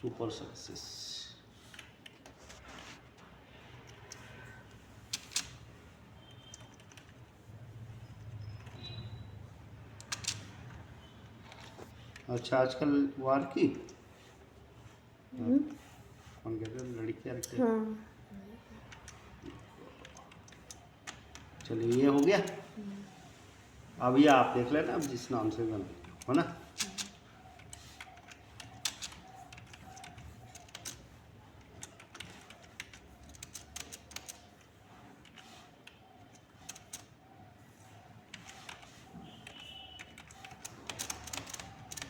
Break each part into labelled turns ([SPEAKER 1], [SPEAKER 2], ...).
[SPEAKER 1] Super success. अच्छा, आजकल वार की कौन कहते हैं लड़कियाँ रखते हैं।
[SPEAKER 2] हाँ।
[SPEAKER 1] चलिए ये हो गया। अब ये आप देख लेना, अब जिस नाम से बना हो ना।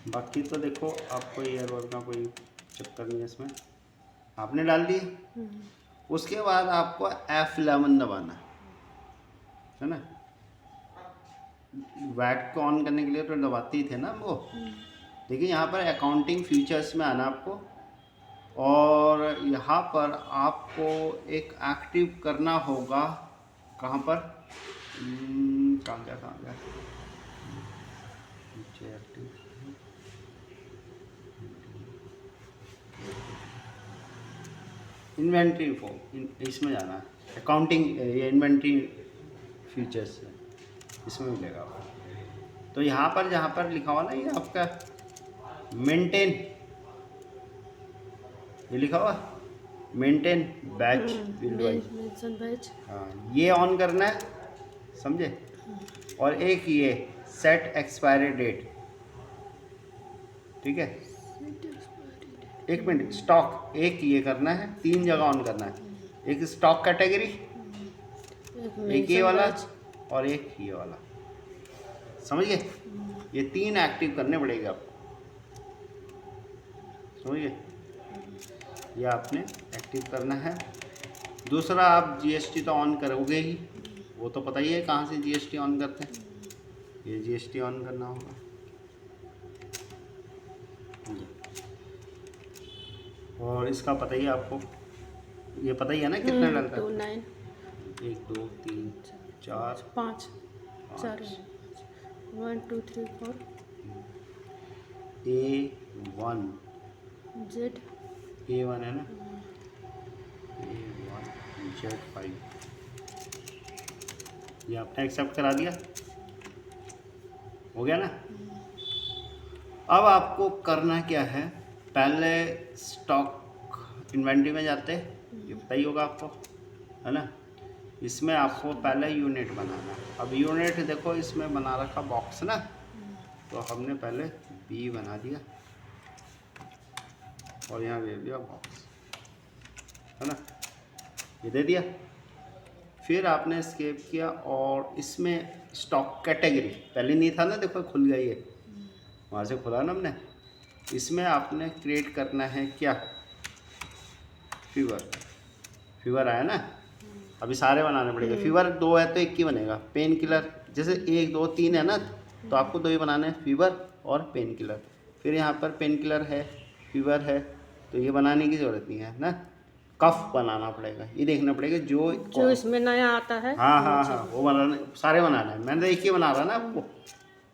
[SPEAKER 1] बाकी तो देखो आपको ईयरबड का कोई चक्कर नहीं है इसमें, आपने डाल दिए। उसके बाद आपको F11 दबाना है ना। वैट को ऑन करने के लिए तो दबाते ही थे ना वो। देखिए यहाँ पर अकाउंटिंग फीचर्स में आना आपको, और यहाँ पर आपको एक एक्टिव करना होगा। कहाँ पर कहाँ गया नीचे एक्टिव, इन्वेंट्री फॉर्म, इसमें जाना है। अकाउंटिंग ये इन्वेंट्री फीचर्स है, इसमें मिलेगा आपको। तो यहाँ पर जहाँ पर लिखा हुआ ना ये आपका मेंटेन, ये लिखा हुआ maintain batch build wise,
[SPEAKER 2] mention batch.
[SPEAKER 1] हाँ ये ऑन करना है, समझे। और एक ये सेट एक्सपायरी डेट, ठीक है। एक मिनट, स्टॉक एक ये करना है, 3 जगह ऑन करना है। एक स्टॉक कैटेगरी, एक ये वाला और एक ये वाला, समझिए। ये 3 एक्टिव करने पड़ेगा आपको, समझिए। ये आपने एक्टिव करना है। दूसरा, आप जीएसटी तो ऑन करोगे ही, वो तो पता ही है कहाँ से जीएसटी ऑन करते हैं। ये जीएसटी ऑन करना होगा। और इसका पता ही है आपको, ये पता ही है ना कितना डलता है।
[SPEAKER 2] 29
[SPEAKER 1] 1 2 3 4
[SPEAKER 2] 5 4 1 2 3 4
[SPEAKER 1] A1
[SPEAKER 2] जेड
[SPEAKER 1] A1 है ना, A1 Z5, ये आपने एक्सेप्ट करा दिया, हो गया ना। अब आपको करना क्या है, पहले स्टॉक इन्वेंट्री में जाते, ये पता ही होगा आपको, है ना। इसमें आपको पहले यूनिट बनाना है। अब यूनिट देखो इसमें बना रखा बॉक्स ना, तो हमने पहले बी बना दिया और यहाँ दे दिया बॉक्स, है ना, ये दे दिया। फिर आपने एस्केप किया और इसमें स्टॉक कैटेगरी पहले नहीं था ना, देखो खुल गई है, वहाँ से खुला ना हमने। इसमें आपने क्रिएट करना है क्या, फीवर, फीवर आया ना। अभी सारे बनाने पड़ेंगे। फीवर 2 है तो 1 ही बनेगा। पेन किलर जैसे 1 2 3 है ना, तो आपको 2 ही बनाने हैं, फीवर और पेन किलर। फिर यहाँ पर पेन किलर है, फीवर है, तो ये बनाने की ज़रूरत नहीं है ना। कफ बनाना पड़ेगा, ये देखना पड़ेगा
[SPEAKER 2] जो इसमें नया आता है।
[SPEAKER 1] हाँ हाँ हाँ, वो बनाने, सारे बनाना है। मैंने तो 1 ही बना रहा ना आपको,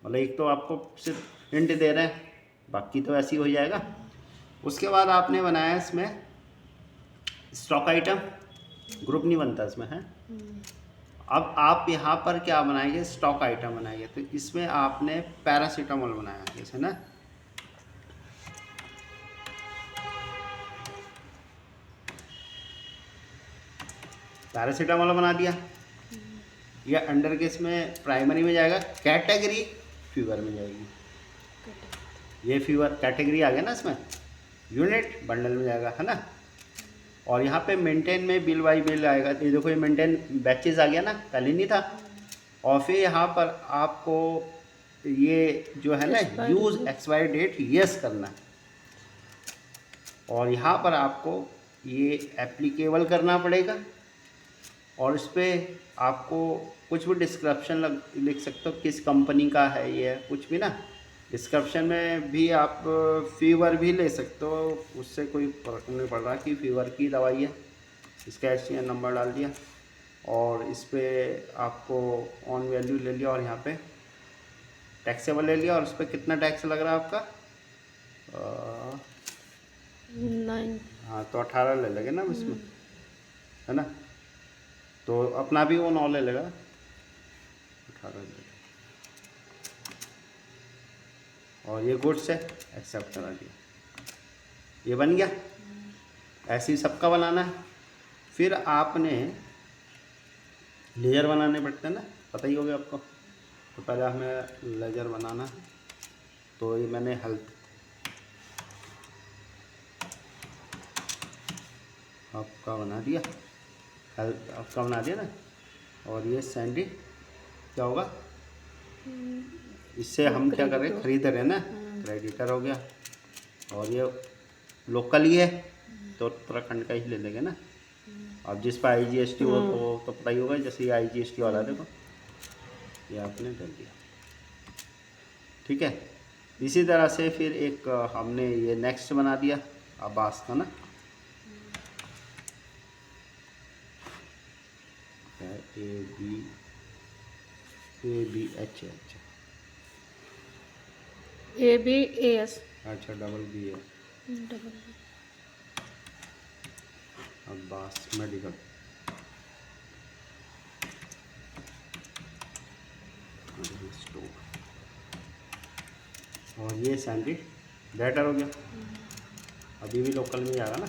[SPEAKER 1] मतलब एक तो आपको सिर्फ हिंट दे रहे हैं, बाकी तो ऐसे ही हो जाएगा। उसके बाद आपने बनाया इसमें स्टॉक आइटम, ग्रुप नहीं बनता इसमें है। अब आप यहाँ पर क्या बनाएंगे, स्टॉक आइटम बनाएंगे। तो इसमें आपने पैरासीटामोल बनाया जैसे ना, पैरासीटामोल बना दिया। ये अंडर के इसमें प्राइमरी में जाएगा, कैटेगरी फीवर में जाएगी। ये फीवर कैटेगरी आ गया ना, इसमें यूनिट बंडल में जाएगा, है ना। और यहाँ पे मेंटेन में बिल बाई बिल आएगा। ये देखो ये मेंटेन बैचेस आ गया ना, पहले नहीं था। और फिर यहाँ पर आपको ये जो है ना यूज़ एक्सपायरी डेट यस करना है। और यहाँ पर आपको ये एप्लीकेबल करना पड़ेगा, और इस पर आपको कुछ भी डिस्क्रिप्शन लिख सकते हो, किस कंपनी का है ये, कुछ भी ना। डिस्क्रिप्शन में भी आप फीवर भी ले सकते हो, उससे कोई फर्क नहीं पड़ रहा कि फीवर की दवाई है। इसका एसटीएन नंबर डाल दिया और इस पर आपको ऑन वैल्यू ले लिया, और यहाँ पे टैक्सेबल ले लिया, और उस पर कितना टैक्स लग रहा है आपका
[SPEAKER 2] 9.
[SPEAKER 1] हाँ तो 18 ले लेंगे ना इसमें, है ना। तो अपना भी वो 9 ले लेगा, 18 ले लेगा। और ये गुड्स है, एक्सेप्ट करा दिया, ये बन गया। ऐसे ही सबका बनाना है। फिर आपने लेजर बनाने पड़ते हैं ना, पता ही होगा आपको। तो पहले हमें लेजर बनाना है, तो ये मैंने हेल्थ आपका बना दिया, हेल्थ आपका बना दिया ना। और ये सैंडी क्या होगा, इससे हम क्या कर रहे हैं, खरीद रहे हैं ना, क्रेडिटर हो गया। और ये लोकल ही है तो उत्तराखंड का ही ले लेंगे ना। अब जिस पर IGST हो तो पता ही होगा, जैसे ये IGST वाला देखो, ये आपने डाल दिया, ठीक है। इसी तरह से फिर एक हमने ये नेक्स्ट बना दिया अब्बास का ना, ABH,
[SPEAKER 2] ABAS.
[SPEAKER 1] अच्छा डबल B है,
[SPEAKER 2] Double.
[SPEAKER 1] अब्बास मेडिकल। स्टोर। और ये सैंडी बेटर हो गया, अभी भी लोकल में जाएगा ना।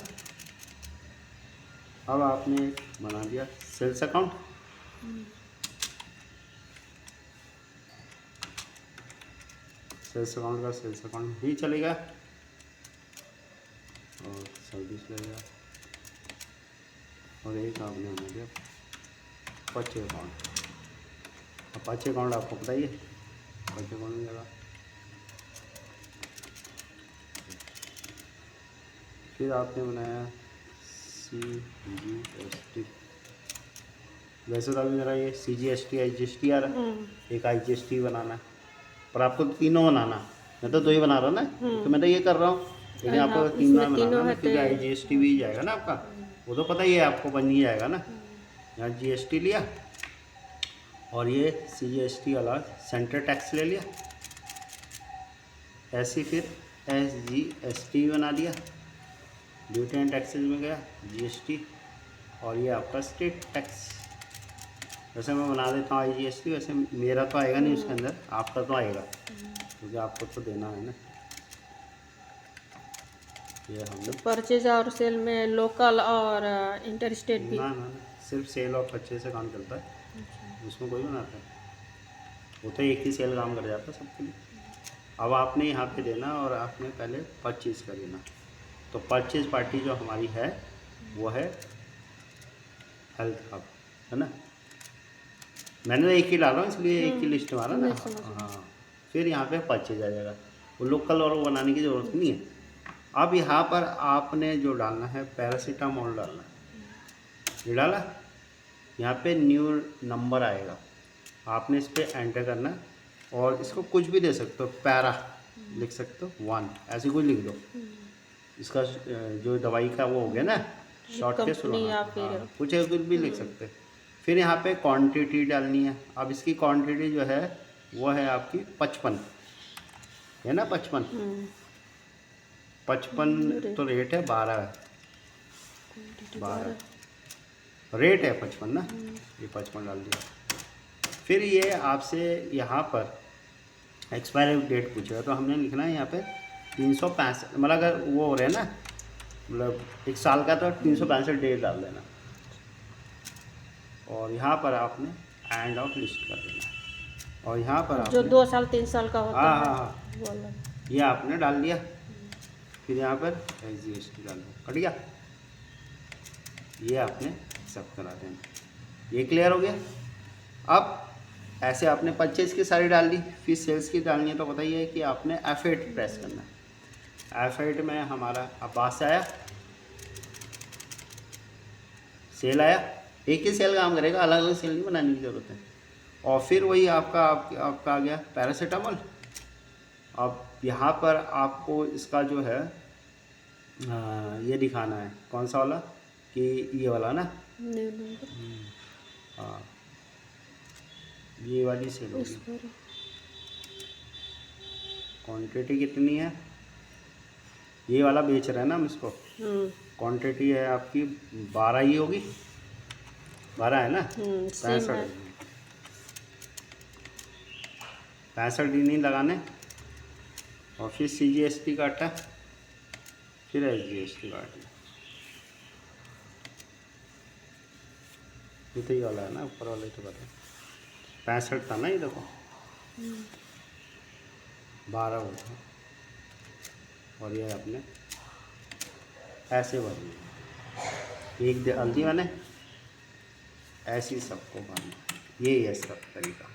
[SPEAKER 1] अब आपने बना दिया सेल्स अकाउंट, सेल्स अकाउंट का सेल्स अकाउंट ही चलेगा, और सर्विस लगेगा। और एक आपने बना दिया अपाचे अकाउंट। अपाचे अकाउंट आपको पता ही है, अपाचे अकाउंट में जाएगा। फिर आपने बनाया CGST, वैसे तो अभी मेरा ये CGST IGST आ रहा है, एक IGST बनाना है, पर आपको तो तीनों बनाना है। मैं तो 2 ही बना रहा हूँ ना, तो मैं तो ये कर रहा हूँ, लेकिन आपको तीनों बनाना है, क्योंकि IGST भी जाएगा ना आपका, वो तो पता ही है आपको, बन ही जाएगा ना। यहाँ GST लिया, और ये CGST वाला सेंटर टैक्स ले लिया। ऐसे फिर SGST बना दिया, ड्यूटी एंड टैक्सेस में गया GST, और ये आपका स्टेट टैक्स। वैसे मैं बना देता हूँ IGST, वैसे मेरा तो आएगा नहीं उसके अंदर, आपका तो आएगा, क्योंकि आपको तो देना है ना। ये हमने
[SPEAKER 2] परचेज और सेल में लोकल और इंटर स्टेट भी।
[SPEAKER 1] ना, सिर्फ सेल और परचेज से काम चलता है, उसमें कोई बनाता है, वो तो एक ही सेल काम कर जाता है सबके लिए। अब आपने यहाँ पे देना, और आपने पहले परचेज़ कर देना। तो परचेज पार्टी जो हमारी है वो है हेल्थ हब, है ना। मैंने तो एक ही डाला इसलिए एक ही लिस्ट मारा ना। हाँ, फिर यहाँ पे परचेज आ जाएगा, वो लोकल और वो बनाने की ज़रूरत नहीं है। अब यहाँ पर आपने जो डालना है, पैरासीटामोल डालना है, ये डाला। यहाँ पे न्यू नंबर आएगा, आपने इस पर एंटर करना है, और इसको कुछ भी दे सकते हो, पैरा लिख सकते हो 1, ऐसे कुछ लिख दो। इसका जो दवाई का वो हो गया ना, शॉर्ट के शुरू, कुछ है, कुछ भी लिख सकते हैं। फिर यहाँ पे क्वांटिटी डालनी है। अब इसकी क्वांटिटी जो है वो है आपकी 55, है ना, 55 तो रेट है, 12 है, 12 रेट है 55 ना, ये 55 डाल दिया। फिर ये आपसे यहाँ पर एक्सपायरी डेट पूछेगा, तो हमने लिखना है यहाँ पे 365, मतलब अगर वो हो रहे हैं ना, मतलब 1 साल का, तो 365 डेट डाल देना। और यहाँ पर आपने एंड आउट लिस्ट कर देना है। और यहाँ पर
[SPEAKER 2] जो
[SPEAKER 1] आपने
[SPEAKER 2] 2 साल 3 साल का होता है,
[SPEAKER 1] हाँ, ये आपने डाल दिया। फिर यहाँ पर SGST डाल दो, कट गया। ये आपने एक्सेप्ट करा देना। ये क्लियर हो गया। अब ऐसे आपने परचेज की सारी डाल दी, फिर सेल्स की डालनी है, तो बताइए कि आपने F8 प्रेस करना है। F8 में हमारा अब्बास आया, सेल आया, एक ही सेल काम करेगा, अलग अलग सेल नहीं बनाने की ज़रूरत है। और फिर वही आपका आ गया पैरासीटामोल। अब यहाँ पर आपको इसका जो है ये दिखाना है, कौन सा वाला, कि ये वाला ना, हाँ, ये वाली सेल होगी। क्वांटिटी कितनी है, ये वाला बेच रहे हैं ना हम इसको। क्वांटिटी है आपकी 12 ही होगी, 12 है ना,
[SPEAKER 2] सेम है।
[SPEAKER 1] 65 नहीं लगाने, और फिर CGST काटा, फिर SGST काटना। ये तो ये वाला है ना, ऊपर वाले तो बता 65 था ना, ये देखो 12 होता, और ये आपने ऐसे भरना, एक हल्दी मैंने ऐसे ही सबको भरना, ये है सब तरीका।